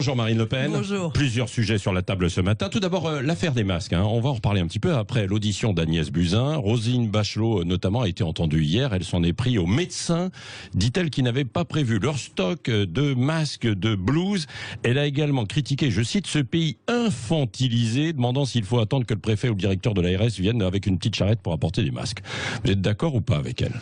Bonjour Marine Le Pen. Bonjour. Plusieurs sujets sur la table ce matin. Tout d'abord, l'affaire des masques. On va en reparler un petit peu après l'audition d'Agnès Buzyn. Roselyne Bachelot, notamment, a été entendue hier. Elle s'en est pris aux médecins, dit-elle, qui n'avaient pas prévu leur stock de masques, de blouses. Elle a également critiqué, je cite, ce pays infantilisé, demandant s'il faut attendre que le préfet ou le directeur de l'ARS viennent avec une petite charrette pour apporter des masques. Vous êtes d'accord ou pas avec elle ?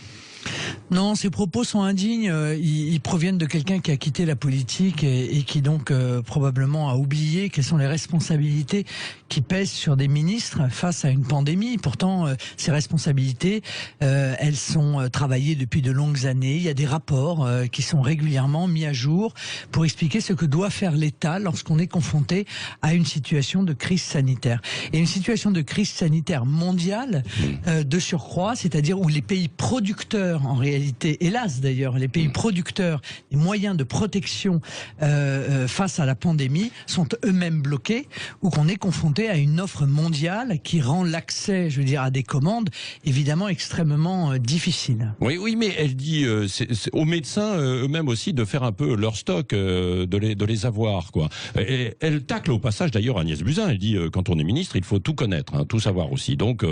Non, ces propos sont indignes. Ils proviennent de quelqu'un qui a quitté la politique et qui donc probablement a oublié quelles sont les responsabilités qui pèsent sur des ministres face à une pandémie. Pourtant, ces responsabilités, elles sont travaillées depuis de longues années. Il y a des rapports qui sont régulièrement mis à jour pour expliquer ce que doit faire l'État lorsqu'on est confronté à une situation de crise sanitaire. Et une situation de crise sanitaire mondiale de surcroît, c'est-à-dire où les pays producteurs, en réalité, hélas d'ailleurs, les pays producteurs, les moyens de protection face à la pandémie sont eux-mêmes bloqués, ou qu'on est confronté à une offre mondiale qui rend l'accès, je veux dire, à des commandes évidemment extrêmement difficile. Oui, mais elle dit c'est aux médecins eux-mêmes aussi de faire un peu leur stock, de les avoir, quoi. Et elle tacle au passage d'ailleurs Agnès Buzyn. Elle dit quand on est ministre, il faut tout connaître, tout savoir aussi. Donc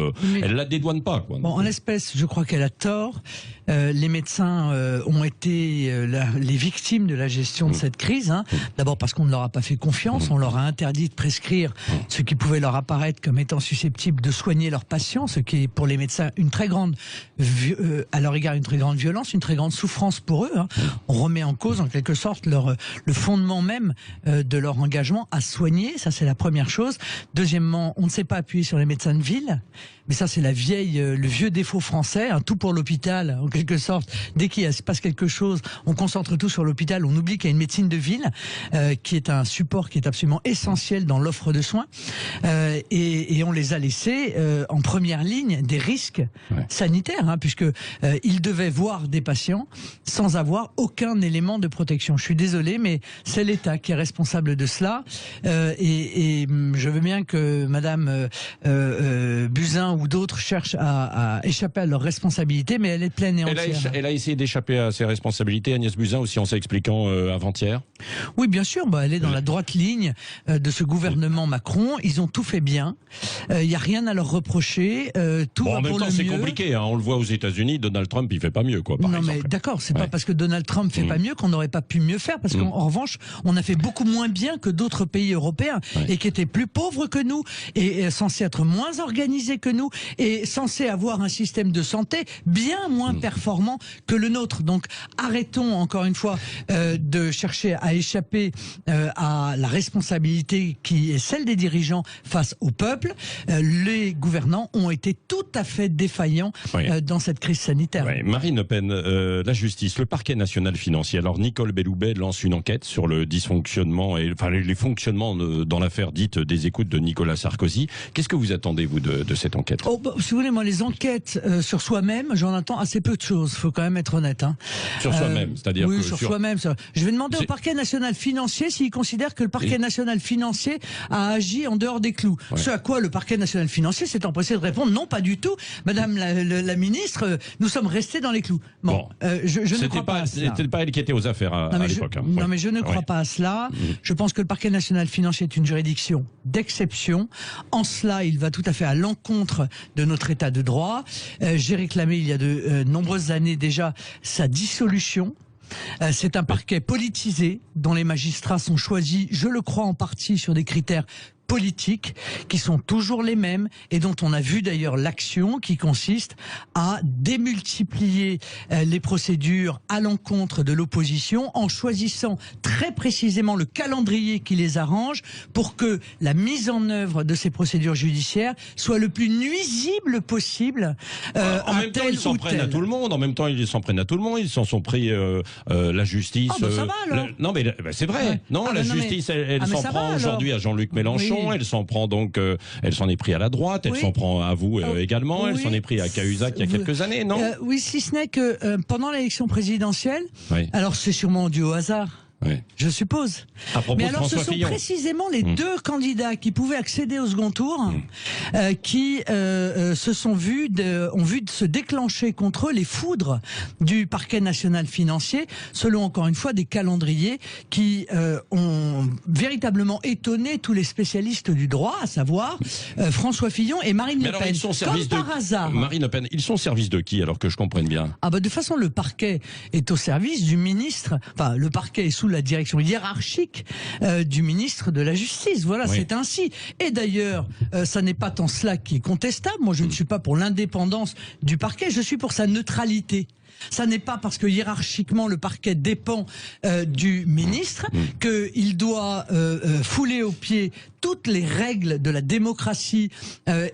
elle la dédouane pas, quoi. Bon, en l'espèce, je crois qu'elle a tort. Les médecins ont été les victimes de la gestion de cette crise. D'abord parce qu'on ne leur a pas fait confiance, on leur a interdit de prescrire ce qui pouvait leur apparaître comme étant susceptible de soigner leurs patients, ce qui est pour les médecins une très grande, à leur égard, une très grande violence, une très grande souffrance pour eux. On remet en cause, en quelque sorte, le fondement même de leur engagement à soigner. Ça, c'est la première chose. Deuxièmement, on ne s'est pas appuyé sur les médecins de ville. Mais ça, c'est le vieux défaut français, tout pour l'hôpital, en quelque sorte. Dès qu'il se passe quelque chose, on concentre tout sur l'hôpital, on oublie qu'il y a une médecine de ville, qui est un support qui est absolument essentiel dans l'offre de soins, et on les a laissés en première ligne des risques sanitaires, puisque ils devaient voir des patients sans avoir aucun élément de protection. Je suis désolé, mais c'est l'État qui est responsable de cela, et je veux bien que Madame Buzyn ou d'autres cherchent à échapper à leurs responsabilités, mais elle est pleine et entière. Elle a essayé d'échapper à ses responsabilités, Agnès Buzyn, aussi en s'expliquant avant-hier. Oui, bien sûr, elle est dans la droite ligne de ce gouvernement Macron. Ils ont tout fait bien. Il n'y a rien à leur reprocher. Tout va en même pour temps, le c'est mieux. Compliqué. On le voit aux États-Unis, Donald Trump, il fait pas mieux, quoi. Par exemple. Mais d'accord, c'est pas parce que Donald Trump fait pas mieux qu'on n'aurait pas pu mieux faire, parce qu'en revanche, on a fait beaucoup moins bien que d'autres pays européens et qui étaient plus pauvres que nous et censés être moins organisés que nous et censés avoir un système de santé bien moins performant que le nôtre. Donc arrêtons encore une fois de chercher à échapper à la responsabilité qui est celle des dirigeants face au peuple. Les gouvernants ont été tout à fait défaillants dans cette crise sanitaire. Marine Le Pen, la justice, le parquet national financier. Alors Nicole Belloubet lance une enquête sur le dysfonctionnement et les fonctionnements dans l'affaire dite des écoutes de Nicolas Sarkozy. Qu'est-ce que vous attendez, vous, de cette enquête ? Si vous voulez, moi, les enquêtes sur soi-même, j'en attends assez peu de choses. Il faut quand même être honnête. Sur soi-même, c'est-à-dire oui, sur soi-même. Je vais demander au parquet national financier s'il considère que le parquet national financier a agi en dehors des clous. Ce à quoi le parquet national financier s'est empressé de répondre non, pas du tout. Madame la ministre, nous sommes restés dans les clous. Je ne crois pas à cela. C'était pas elle qui était aux affaires à l'époque. Non, mais je ne crois pas à cela. Je pense que le parquet national financier est une juridiction d'exception. En cela, il va tout à fait à l'encontre de notre état de droit. J'ai réclamé il y a de nombreuses années déjà sa dissolution. C'est un parquet politisé dont les magistrats sont choisis, je le crois en partie, sur des critères politiques qui sont toujours les mêmes et dont on a vu d'ailleurs l'action qui consiste à démultiplier les procédures à l'encontre de l'opposition en choisissant très précisément le calendrier qui les arrange pour que la mise en œuvre de ces procédures judiciaires soit le plus nuisible possible. En même temps, ils s'en prennent à tout le monde. En même temps, ils s'en prennent à tout le monde. Ils s'en sont pris la justice. Ça va, alors. Non, mais c'est vrai. La justice, elle s'en prend aujourd'hui à Jean-Luc Mélenchon. Elle s'en prend donc, elle s'en est pris à la droite, elle s'en prend à vous également, elle s'en est pris à Cahuzac il y a quelques années, non ? Oui, si ce n'est que pendant l'élection présidentielle, alors c'est sûrement dû au hasard. Ouais. Je suppose. À propos Mais de alors, ce François sont Fillon. précisément les deux candidats qui pouvaient accéder au second tour qui se sont ont vu se déclencher contre eux les foudres du parquet national financier, selon encore une fois des calendriers qui ont véritablement étonné tous les spécialistes du droit, à savoir François Fillon et Marine Le alors, Pen. ils sont au service Comme par hasard. Marine Le Pen, ils sont au service de qui, alors que je comprenne bien? Ah bah de toute façon, le parquet est au service du ministre, enfin le parquet est sous la direction hiérarchique du ministre de la Justice. Voilà, Oui. c'est ainsi. Et d'ailleurs, ça n'est pas tant cela qui est contestable. Moi, je ne suis pas pour l'indépendance du parquet, je suis pour sa neutralité. Ça n'est pas parce que hiérarchiquement le parquet dépend du ministre qu'il doit fouler aux pieds toutes les règles de la démocratie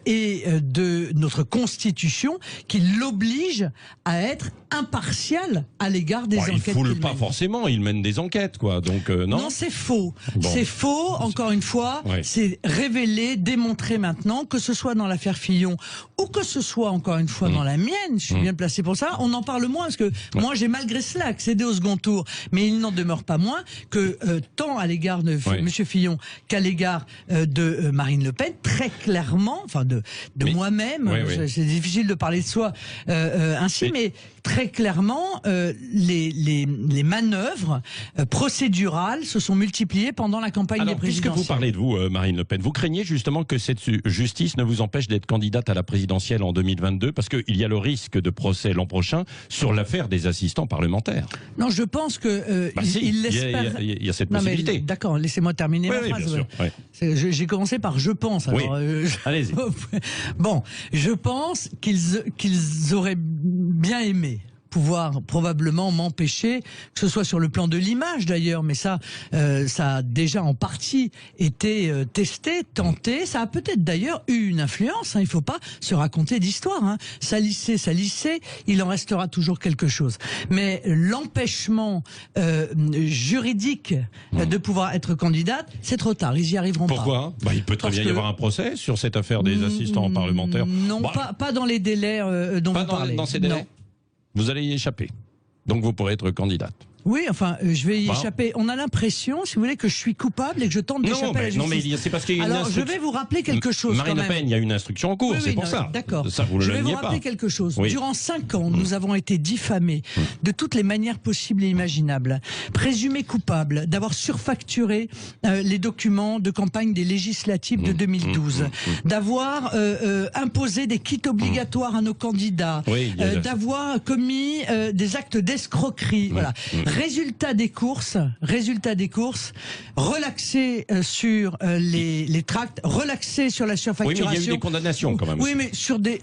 et de notre Constitution qui l'obligent à être impartial à l'égard des enquêtes. Il foule qu'il pas mène. forcément, il mène des enquêtes, quoi. Donc non. Non, c'est faux. Bon. C'est faux, encore une fois. Ouais. C'est révélé, démontré maintenant, que ce soit dans l'affaire Fillon ou que ce soit, encore une fois, dans la mienne. Je suis bien placé pour ça. On en parle moins parce que moi, j'ai malgré cela accédé au second tour. Mais il n'en demeure pas moins que tant à l'égard de Monsieur Fillon qu'à l'égard de Marine Le Pen, très clairement, enfin de moi-même, c'est difficile de parler de soi ainsi, mais très clairement, les manœuvres procédurales se sont multipliées pendant la campagne Alors, des puisque présidentielles. vous parlez de vous, Marine Le Pen, vous craignez justement que cette justice ne vous empêche d'être candidate à la présidentielle en 2022, parce qu'il y a le risque de procès l'an prochain sur l'affaire des assistants parlementaires. Non, je pense que il l'espère. Il y a cette Non, mais possibilité. d'accord, laissez-moi terminer ma phrase. Bien sûr. Ouais. J'ai commencé par je pense. Alors, Allez-y. Bon, je pense qu'ils auraient bien aimé pouvoir probablement m'empêcher, que ce soit sur le plan de l'image d'ailleurs, mais ça a déjà en partie été testé, tenté. Ça a peut-être d'ailleurs eu une influence. Il faut pas se raconter d'histoire. Salissé, il en restera toujours quelque chose. Mais l'empêchement juridique de pouvoir être candidate, c'est trop tard. Ils y arriveront pas. Pourquoi ? Il peut très Parce bien y avoir un procès sur cette affaire des assistants parlementaires. Non, pas dans les délais dont vous parlez. Dans ces délais. Non. Vous allez y échapper. Donc vous pourrez être candidate. Oui, enfin, je vais y échapper. On a l'impression, si vous voulez, que je suis coupable et que je tente d'échapper à la justice. Non, mais c'est parce qu'il y a une Alors, instruction. je vais vous rappeler quelque chose. Marine Le Pen, il y a une instruction en cours, c'est pour ça. D'accord. Ça, vous je le vais vous niez rappeler pas. quelque chose. Oui. Durant 5 ans, nous avons été diffamés de toutes les manières possibles et imaginables, présumés coupables d'avoir surfacturé les documents de campagne des législatives de 2012, d'avoir imposé des kits obligatoires à nos candidats, d'avoir commis des actes d'escroquerie. Voilà. Résultat des courses, relaxé sur les tracts, relaxé sur la surfacturation. Oui, mais il y a eu des condamnations quand même. Oui, mais sur des,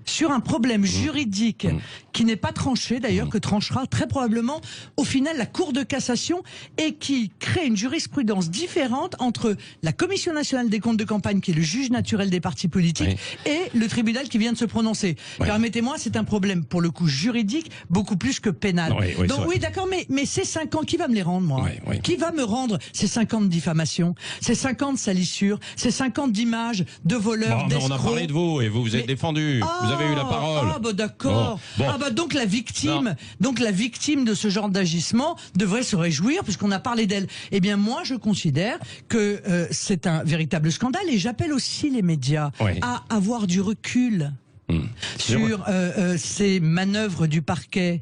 sur un problème juridique qui n'est pas tranché d'ailleurs, que tranchera très probablement au final la Cour de cassation et qui crée une jurisprudence différente entre la Commission nationale des comptes de campagne, qui est le juge naturel des partis politiques, et le tribunal qui vient de se prononcer. Permettez-moi, c'est un problème pour le coup juridique beaucoup plus que pénal. Donc oui, d'accord, mais ces 5 ans, qui va me les rendre, moi? Qui va me rendre ces 5 ans de diffamation, ces 5 ans de salissure, ces 50 ans d'images de voleurs, d'escrocs? On a parlé de vous et vous vous êtes défendu. Vous avez eu la parole. Ah bah d'accord. Bon. Ah bah donc la victime de ce genre d'agissement devrait se réjouir puisqu'on a parlé d'elle. Eh bien moi je considère que c'est un véritable scandale et j'appelle aussi les médias à avoir du recul. Sur ces manœuvres du parquet,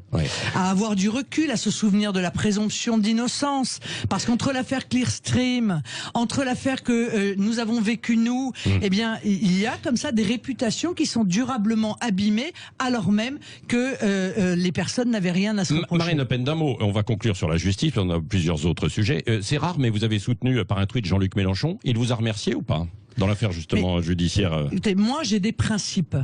à avoir du recul, à se souvenir de la présomption d'innocence, parce qu'entre l'affaire Clearstream, entre l'affaire que nous avons vécue nous, eh bien il y a comme ça des réputations qui sont durablement abîmées, alors même que les personnes n'avaient rien à se reprocher. Marine Le Pen, d'un mot, on va conclure sur la justice, on a plusieurs autres sujets. C'est rare, mais vous avez soutenu par un tweet Jean-Luc Mélenchon. Il vous a remercié ou pas dans l'affaire justement judiciaire? Écoutez, moi j'ai des principes.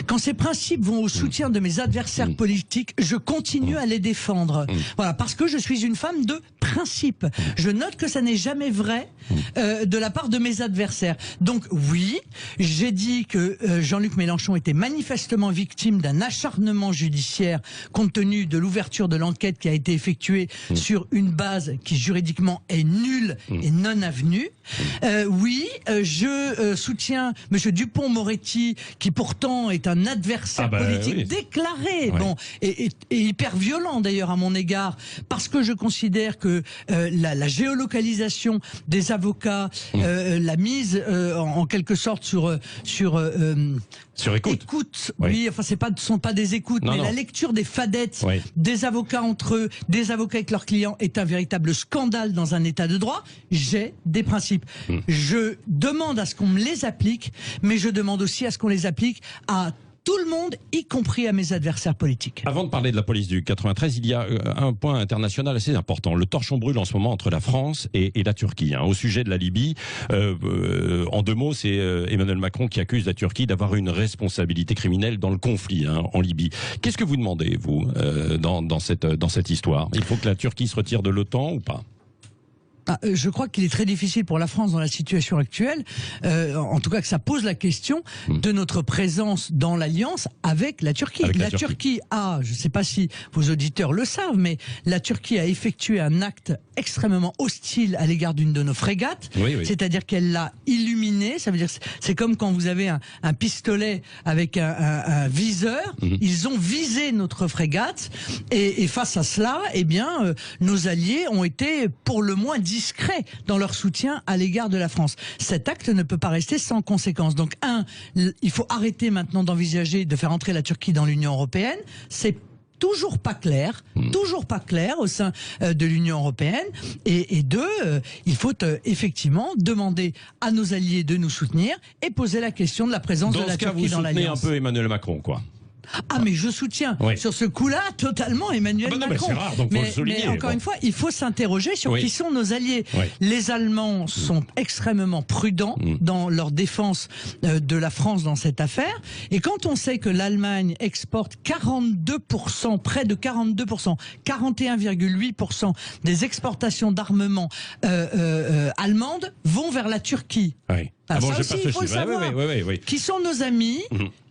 Quand ces principes vont au soutien de mes adversaires politiques, je continue à les défendre. Voilà, parce que je suis une femme de principe. Je note que ça n'est jamais vrai de la part de mes adversaires. Donc oui, j'ai dit que Jean-Luc Mélenchon était manifestement victime d'un acharnement judiciaire compte tenu de l'ouverture de l'enquête qui a été effectuée sur une base qui juridiquement est nulle et non avenue. Oui, je soutiens Monsieur Dupond-Moretti qui pourtant est un adversaire politique déclaré, et hyper violent d'ailleurs à mon égard, parce que je considère que la géolocalisation des avocats, la mise en quelque sorte sur écoute. Oui, enfin ce sont pas des écoutes, mais la lecture des fadettes des avocats entre eux, des avocats avec leurs clients est un véritable scandale dans un état de droit. J'ai des principes. Je demande à ce qu'on me les applique, mais je demande aussi à ce qu'on les applique à tout le monde, y compris à mes adversaires politiques. Avant de parler de la police du 93, il y a un point international assez important. Le torchon brûle en ce moment entre la France et la Turquie. Au sujet de la Libye, en 2 mots, c'est Emmanuel Macron qui accuse la Turquie d'avoir une responsabilité criminelle dans le conflit en Libye. Qu'est-ce que vous demandez, vous, dans cette histoire? Il faut que la Turquie se retire de l'OTAN ou pas? Je crois qu'il est très difficile pour la France dans la situation actuelle, en tout cas que ça pose la question de notre présence dans l'alliance avec la Turquie. La Turquie a, je ne sais pas si vos auditeurs le savent, mais la Turquie a effectué un acte extrêmement hostile à l'égard d'une de nos frégates, c'est-à-dire qu'elle l'a illuminée. Ça veut dire c'est comme quand vous avez un pistolet avec un viseur. Ils ont visé notre frégate et face à cela, eh bien, nos alliés ont été pour le moins discrets dans leur soutien à l'égard de la France. Cet acte ne peut pas rester sans conséquence. Donc, il faut arrêter maintenant d'envisager de faire entrer la Turquie dans l'Union européenne. C'est toujours pas clair au sein de l'Union européenne. Et 2, il faut effectivement demander à nos alliés de nous soutenir et poser la question de la présence de la Turquie dans l'alliance. Vous soutenez un peu Emmanuel Macron, quoi. Mais je soutiens sur ce coup-là totalement Emmanuel Macron. Mais c'est rare, donc faut le souligner. Mais encore une fois, il faut s'interroger sur qui sont nos alliés. Les Allemands sont extrêmement prudents dans leur défense de la France dans cette affaire. Et quand on sait que l'Allemagne exporte 42%, près de 42%, 41,8% des exportations d'armement allemandes vont vers la Turquie. Ça aussi, il faut le savoir. Qui sont nos amis,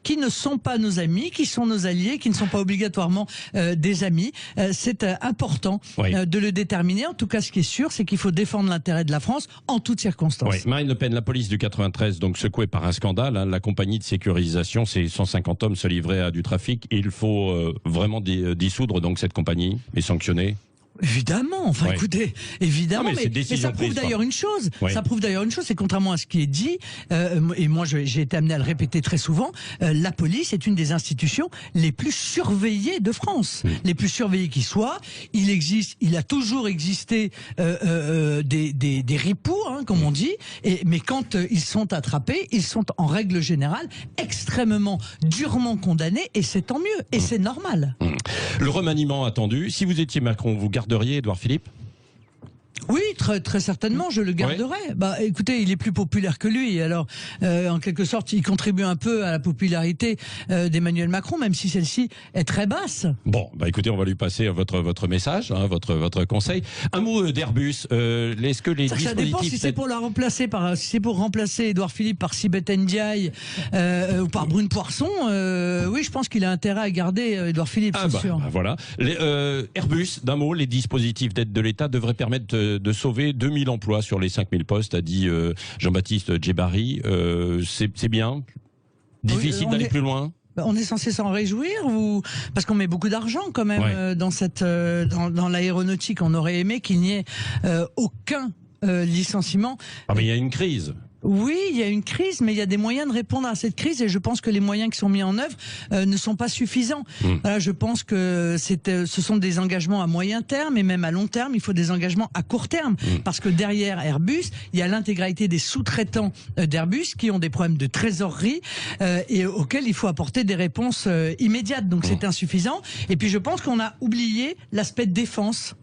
qui ne sont pas nos amis, qui sont nos alliés, qui ne sont pas obligatoirement des amis. C'est important de le déterminer. En tout cas, ce qui est sûr, c'est qu'il faut défendre l'intérêt de la France en toutes circonstances. Marine Le Pen, la police du 93, donc secouée par un scandale. La compagnie de sécurisation, ces 150 hommes se livraient à du trafic. Il faut vraiment dissoudre donc cette compagnie et sanctionner. Évidemment, écoutez, évidemment, mais ça prouve d'ailleurs une chose. Ça prouve d'ailleurs une chose, c'est contrairement à ce qui est dit, et moi j'ai été amené à le répéter très souvent, la police est une des institutions les plus surveillées de France, les plus surveillées qui soient. Il a toujours existé des ripoux, comme on dit, mais quand ils sont attrapés, ils sont en règle générale extrêmement durement condamnés, et c'est tant mieux, et c'est normal. Le remaniement attendu, si vous étiez Macron, vous garderiez Édouard Philippe ? Oui, très certainement, je le garderai. Écoutez, il est plus populaire que lui, alors en quelque sorte, il contribue un peu à la popularité d'Emmanuel Macron, même si celle-ci est très basse. Bon, écoutez, on va lui passer votre message, votre conseil. Un mot d'Airbus. Est-ce que les dispositifs... Ça dépend si c'est pour remplacer Édouard Philippe par Sibeth Ndiaye ou par Brune Poirson. Oui, je pense qu'il a intérêt à garder Édouard Philippe, c'est sûr. Voilà. Airbus, d'un mot, les dispositifs d'aide de l'État devraient permettre de sauver 2000 emplois sur les 5000 postes, a dit Jean-Baptiste Djebari. C'est bien. Difficile d'aller plus loin. On est censé s'en réjouir, parce qu'on met beaucoup d'argent quand même dans l'aéronautique. On aurait aimé qu'il n'y ait aucun licenciement. Mais il y a une crise. Oui, il y a une crise, mais il y a des moyens de répondre à cette crise, et je pense que les moyens qui sont mis en œuvre ne sont pas suffisants. Voilà, je pense que ce sont des engagements à moyen terme et même à long terme. Il faut des engagements à court terme, parce que derrière Airbus, il y a l'intégralité des sous-traitants d'Airbus qui ont des problèmes de trésorerie et auxquels il faut apporter des réponses immédiates. Donc c'est insuffisant. Et puis je pense qu'on a oublié l'aspect défense.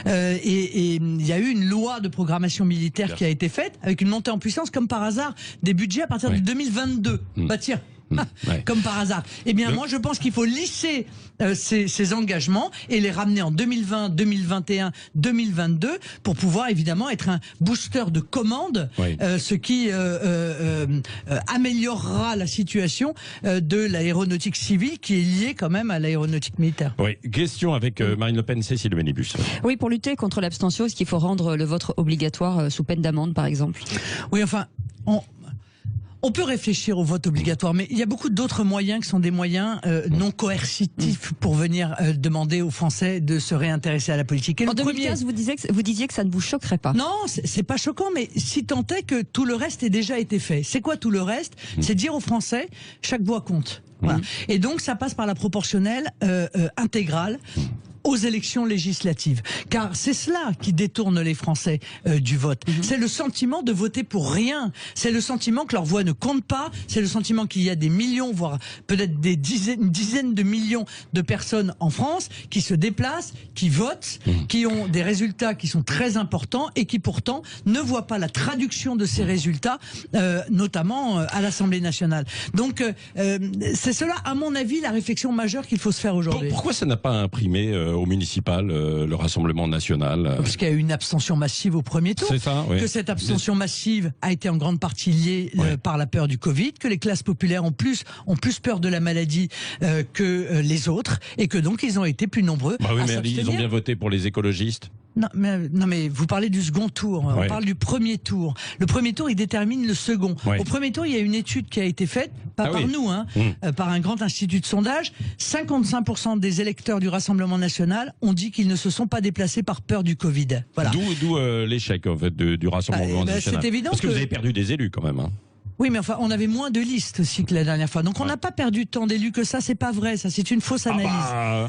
Et il y a eu une loi de programmation militaire qui a été faite avec une montée en puissance comme par hasard des budgets à partir de 2022. Tiens, comme par hasard. Eh bien, moi, je pense qu'il faut lisser ces engagements et les ramener en 2020, 2021, 2022 pour pouvoir évidemment être un booster de commandes, ce qui améliorera la situation de l'aéronautique civile qui est liée quand même à l'aéronautique militaire. Question avec Marine Le Pen, Cécile Benibus. Oui, pour lutter contre l'abstention, est-ce qu'il faut rendre le vote obligatoire sous peine d'amende, par exemple ? Oui, enfin, On peut réfléchir au vote obligatoire, mais il y a beaucoup d'autres moyens qui sont des moyens non coercitifs pour venir demander aux Français de se réintéresser à la politique. Et en 2015, vous disiez que ça ne vous choquerait pas. Non, c'est pas choquant, mais si tant est que tout le reste ait déjà été fait. C'est quoi tout le reste? C'est dire aux Français, chaque voix compte. Voilà. Et donc ça passe par la proportionnelle intégrale aux élections législatives. Car c'est cela qui détourne les Français du vote. C'est le sentiment de voter pour rien. C'est le sentiment que leur voix ne compte pas. C'est le sentiment qu'il y a des millions, voire peut-être une dizaine de millions de personnes en France qui se déplacent, qui votent, qui ont des résultats qui sont très importants et qui pourtant ne voient pas la traduction de ces résultats, notamment à l'Assemblée nationale. Donc c'est cela, à mon avis, la réflexion majeure qu'il faut se faire aujourd'hui. Pourquoi ça n'a pas imprimé au municipal, le Rassemblement national? Parce qu'il y a eu une abstention massive au premier tour. C'est ça, oui. Que cette abstention massive a été en grande partie liée par la peur du Covid, que les classes populaires ont plus peur de la maladie que les autres, et que donc ils ont été plus nombreux. Bah oui, à mais s'abstenir. ils ont bien voté pour les écologistes. Non, mais vous parlez du second tour. On parle du premier tour. Le premier tour, il détermine le second. Au premier tour, il y a une étude qui a été faite, pas par nous, par un grand institut de sondage. 55% des électeurs du Rassemblement national ont dit qu'ils ne se sont pas déplacés par peur du Covid. Voilà. D'où l'échec en fait du Rassemblement national. C'est évident parce que vous avez perdu des élus quand même. Oui, mais enfin, on avait moins de listes aussi que la dernière fois. Donc on n'a pas perdu tant d'élus que ça, c'est pas vrai, ça c'est une fausse analyse.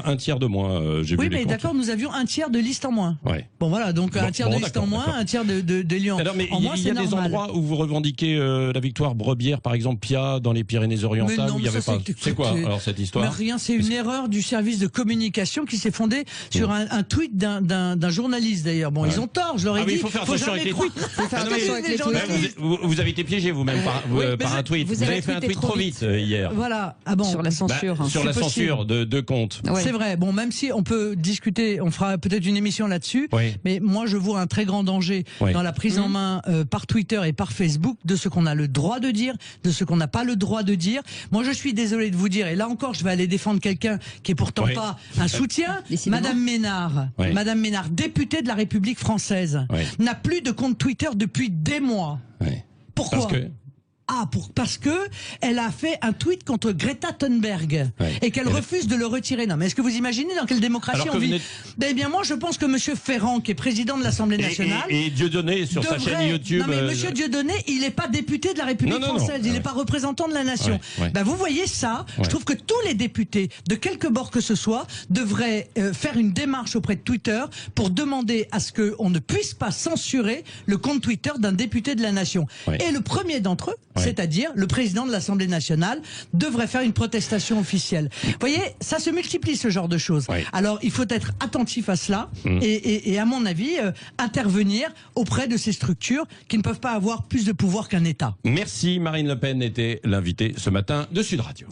Un tiers de moins, j'ai vu les comptes. Oui, mais d'accord, nous avions un tiers de listes en moins. Bon voilà, donc un tiers de listes en moins, un tiers d'élus en moins, il y a des endroits où vous revendiquez la victoire Brebière, par exemple, Pia, dans les Pyrénées-Orientales, où il n'y avait pas. C'est quoi alors cette histoire? Mais rien, c'est une erreur du service de communication qui s'est fondée sur un tweet d'un journaliste d'ailleurs. Bon, ils ont tort, je leur ai dit. Il faut faire attention avec les tweets. Vous avez été piégé vous-même par un tweet. Vous avez fait un tweet trop vite hier. Voilà. Sur la censure. Sur la censure de comptes. C'est vrai. Bon, même si on peut discuter, on fera peut-être une émission là-dessus. Mais moi, je vois un très grand danger dans la prise en main par Twitter et par Facebook de ce qu'on a le droit de dire, de ce qu'on n'a pas le droit de dire. Moi, je suis désolé de vous dire, et là encore, je vais aller défendre quelqu'un qui est pourtant pas un soutien. Madame Ménard, Madame Ménard, députée de la République française, n'a plus de compte Twitter depuis des mois. Pourquoi? Parce que elle a fait un tweet contre Greta Thunberg et qu'elle refuse de le retirer. Non, mais est-ce que vous imaginez dans quelle démocratie on vit? Eh bien, moi, je pense que Monsieur Ferrand, qui est président de l'Assemblée nationale, et Dieudonné sur sa chaîne YouTube. Non, mais Monsieur Dieudonné, il n'est pas député de la République française, il n'est pas représentant de la nation. Ben, vous voyez ça? Je trouve que tous les députés, de quelque bord que ce soit, devraient faire une démarche auprès de Twitter pour demander à ce qu'on ne puisse pas censurer le compte Twitter d'un député de la nation. Et le premier d'entre eux, c'est-à-dire le président de l'Assemblée nationale, devrait faire une protestation officielle. Vous voyez, ça se multiplie ce genre de choses. Alors il faut être attentif à cela et à mon avis, intervenir auprès de ces structures qui ne peuvent pas avoir plus de pouvoir qu'un État. Merci, Marine Le Pen était l'invitée ce matin de Sud Radio.